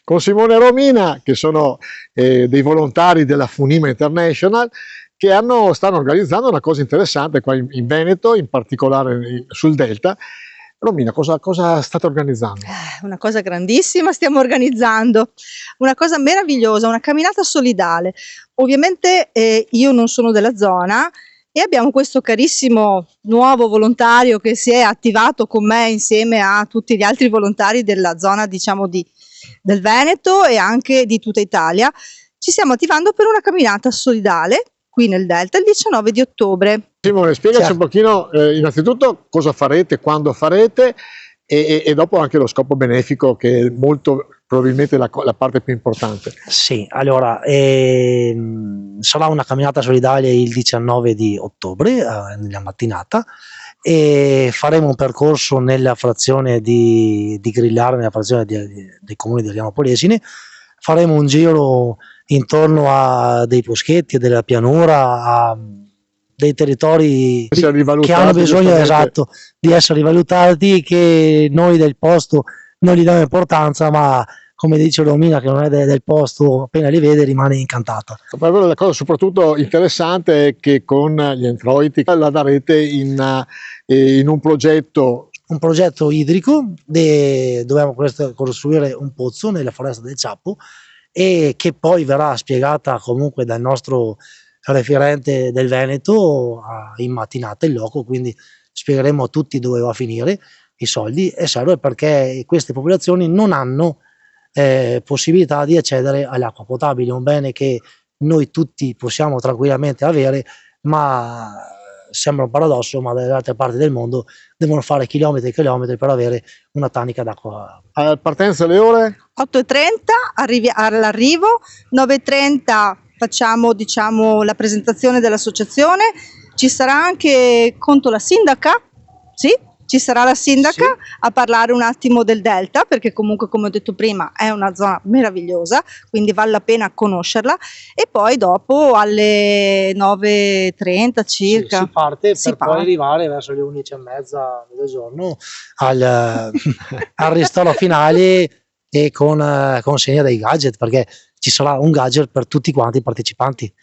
con Simone e Romina, che sono dei volontari della Funima International, che stanno organizzando una cosa interessante qua in Veneto, in particolare sul Delta. Romina, cosa state organizzando? Una cosa grandissima stiamo organizzando, una cosa meravigliosa, una camminata solidale. Ovviamente io non sono della zona e abbiamo questo carissimo nuovo volontario che si è attivato con me insieme a tutti gli altri volontari della zona, diciamo, del Veneto e anche di tutta Italia. Ci stiamo attivando per una camminata solidale qui nel Delta il 19 di ottobre. Simone, spiegaci un pochino innanzitutto cosa farete, quando farete e dopo anche lo scopo benefico, che è molto probabilmente la parte più importante. Sì, allora sarà una camminata solidale il 19 di ottobre nella mattinata e faremo un percorso nella frazione di Grillare, nella frazione del comune di Ariano Polesine. Faremo un giro intorno a dei boschetti, della pianura, a dei territori che hanno bisogno, esatto, di essere rivalutati, che noi del posto non gli diamo importanza, ma come dice Romina, che non è del posto, appena li vede rimane incantata. La cosa soprattutto interessante è che con gli introiti la darete in un progetto. Un progetto idrico, dobbiamo costruire un pozzo nella foresta del Ciappo e che poi verrà spiegata comunque dal nostro referente del Veneto in mattinata in loco, quindi spiegheremo a tutti dove va a finire i soldi, e serve perché queste popolazioni non hanno possibilità di accedere all'acqua potabile, un bene che noi tutti possiamo tranquillamente avere, ma sembra un paradosso, ma dalle altre parti del mondo devono fare chilometri e chilometri per avere una tanica d'acqua. Partenza alle ore? 8:30 all'arrivo, 9:30 facciamo, diciamo, la presentazione dell'associazione. Ci sarà anche, conto, la sindaca, sì? Ci sarà la sindaca, sì, a parlare un attimo del Delta, perché comunque, come ho detto prima, è una zona meravigliosa, quindi vale la pena conoscerla. E poi dopo alle 9:30 circa si parte poi arrivare verso le 11:30 mezzogiorno al ristoro finale e con consegna dei gadget, perché ci sarà un gadget per tutti quanti i partecipanti.